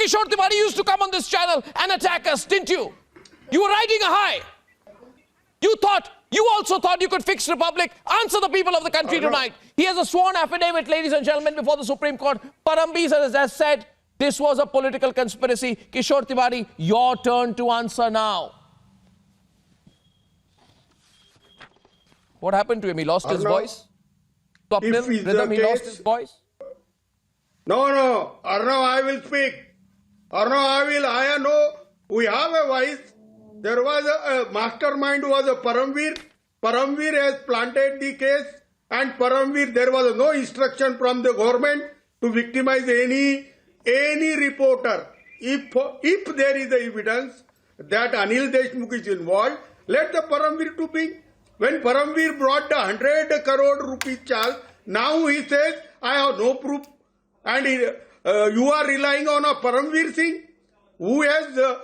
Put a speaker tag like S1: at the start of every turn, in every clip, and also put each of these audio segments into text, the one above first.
S1: Kishore Tiwari used to come on this channel and attack us, didn't you? You were riding a high. You also thought you could fix Republic. Answer the people of the country tonight. He has a sworn affidavit, ladies and gentlemen, before the Supreme Court. Paramveer has said this was a political conspiracy. Kishore Tiwari, your turn to answer now. What happened to him? He lost his voice? Swapnil, Rhythm, he lost his voice?
S2: No, Arnab, I will speak. Arnab, I know we have a voice. There was a mastermind was a Paramveer. Paramveer has planted the case, and Paramveer, there was no instruction from the government to victimize any reporter. If there is evidence that Anil Deshmukh is involved, let the Paramveer to bring. When Paramveer brought the 100 crore rupees charge, now he says, I have no proof. And you are relying on a Paramveer Singh who is the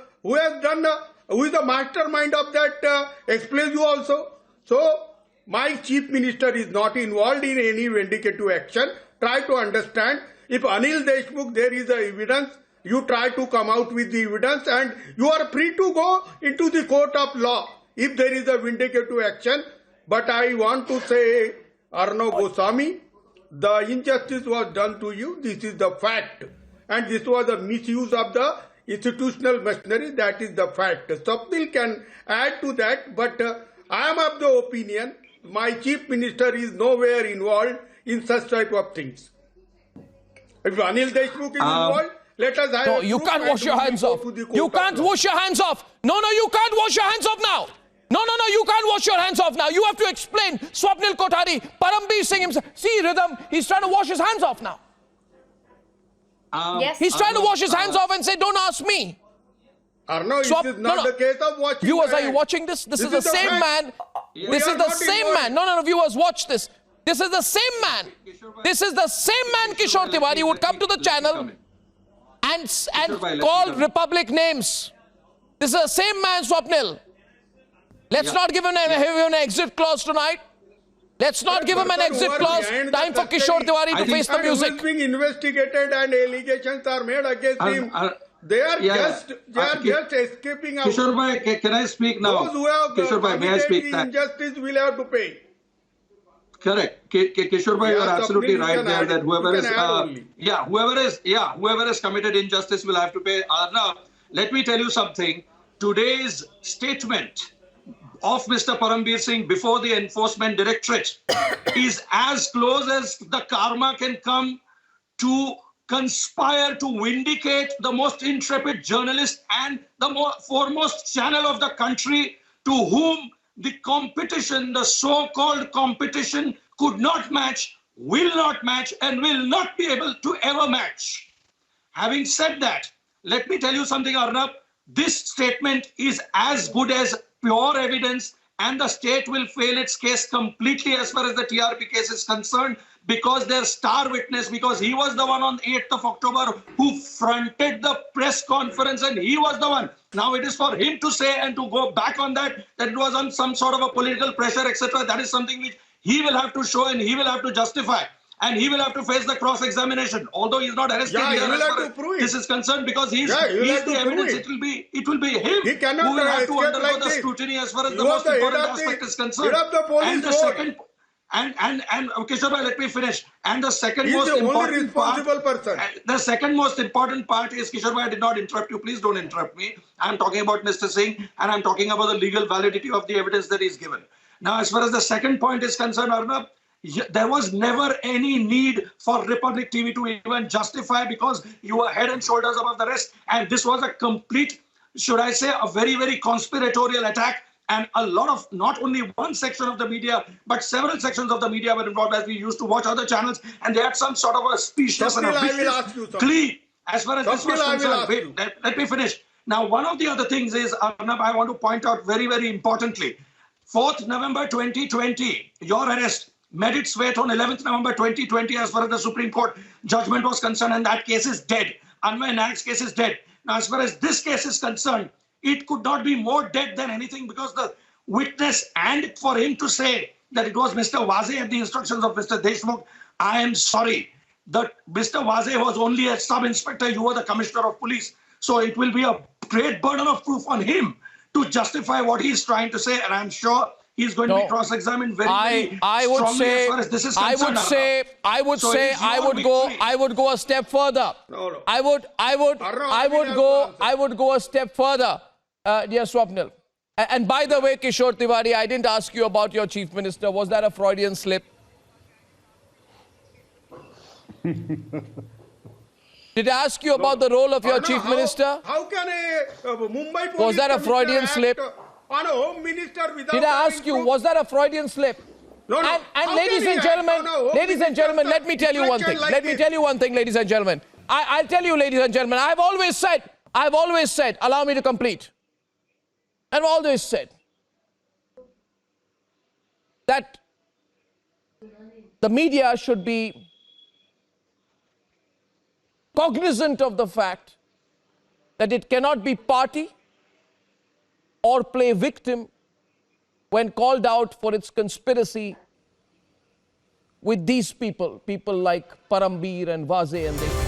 S2: mastermind of that explains you also. So, my chief minister is not involved in any vindicative action. Try to understand. If Anil Deshmukh, there is evidence, you try to come out with the evidence and you are free to go into the court of law if there is a vindicative action. But I want to say, Arnab Goswami, the injustice was done to you. This is the fact. And this was a misuse of the institutional machinery. That is the fact. Swapnil can add to that, but I am of the opinion my chief minister is nowhere involved in such type of things. If Anil Deshmukh is involved, let us have...
S1: No, you can't wash your hands off. You can't wash your hands off. No, you can't wash your hands off now. No, you can't wash your hands off now. You have to explain. Swapnil Kothari, Paramveer Singh himself. See, Rhythm, he's trying to wash his hands off now.
S3: Yes.
S1: He's trying to wash his hands off and say, don't ask me.
S2: Arnab, this is not the case of watching.
S1: Viewers, are you watching this? This is the same man. This is the same man. No, viewers, watch this. This is the same man. This is the same man, Kishore Tiwari, would come to the channel and call Republic names. This is the same man, Swapnil. Let's not give him an exit clause tonight. Let's not give him an exit clause. Time for Kishore Tiwari to face the music.
S2: He is being investigated and allegations are made against him. They are just escaping out.
S4: Kishore bhai, can I speak now?
S2: Those who have
S4: Kishore bhai, may I speak?
S2: Injustice will have to pay.
S4: Correct. Kishore bhai, you are absolutely right there that whoever is committed injustice will have to pay. Arnab, let me tell you something. Today's statement of Mr. Paramveer Singh before the Enforcement Directorate is as close as the karma can come to conspire to vindicate the most intrepid journalist and the foremost channel of the country, to whom the competition, the so-called competition, could not match, will not match, and will not be able to ever match. Having said that, let me tell you something, Arnab. This statement is as good as pure evidence, and the state will fail its case completely as far as the TRP case is concerned, because their star witness, because he was the one on 8th of October who fronted the press conference, and he was the one. Now it is for him to say and to go back on that it was on some sort of a political pressure, etc. That is something which he will have to show and he will have to justify. And he will have to face the cross-examination, although he is not arrested here as far as this is concerned, because he is the evidence. It will be him who will have to undergo the scrutiny as far as the most important aspect is concerned. And the second, and Kishore bhai, let me finish. And the second most important part, the second most important part is, Kishore bhai, I did not interrupt you. Please don't interrupt me. I am talking about Mr. Singh, and I am talking about the legal validity of the evidence that he is given. Now, as far as the second point is concerned, Arnab, there was never any need for Republic TV to even justify, because you were head and shoulders above the rest. And this was a complete, should I say, a very, very conspiratorial attack. And a lot of, not only one section of the media, but several sections of the media were involved, as we used to watch other channels. And they had some sort of a specious and a vicious plea as far as this was concerned. Wait, let me finish. Now, one of the other things is, Arnab, I want to point out very, very importantly, 4th November 2020, your arrest made its way on 11th November 2020 as far as the Supreme Court judgment was concerned, and that case is dead. Anway Naik's case is dead. Now, as far as this case is concerned, it could not be more dead than anything, because the witness, and for him to say that it was Mr. Waze at the instructions of Mr. Deshmukh, I am sorry. that Mr. Waze was only a sub-inspector, you were the commissioner of police. So it will be a great burden of proof on him to justify what he's trying to say. And I'm sure he's going to be cross-examined very
S1: I would
S4: strongly
S1: say,
S4: as far as this is concerned.
S1: I would go a step further.
S2: No.
S1: I would go a step further, dear Swapnil. And by the way, Kishore Tiwari, I didn't ask you about your chief minister. Was that a Freudian slip? Did I ask you about the role of your chief minister?
S2: How can a Mumbai police
S1: Was that a
S2: commissioner
S1: Freudian
S2: act
S1: slip?
S2: On a home minister without
S1: Did I ask
S2: having
S1: you,
S2: proof?
S1: was that a Freudian slip?
S2: No.
S1: And
S2: How
S1: ladies
S2: can
S1: and
S2: he act
S1: gentlemen,
S2: on a home
S1: ladies and gentlemen, let me tell you one thing.
S2: like
S1: Let me
S2: this?
S1: tell you one thing, ladies and gentlemen. I'll tell you, ladies and gentlemen, I've always said, allow me to complete. I've always said that the media should be cognizant of the fact that it cannot be party or play victim when called out for its conspiracy with these people like Parambir and Waze and they.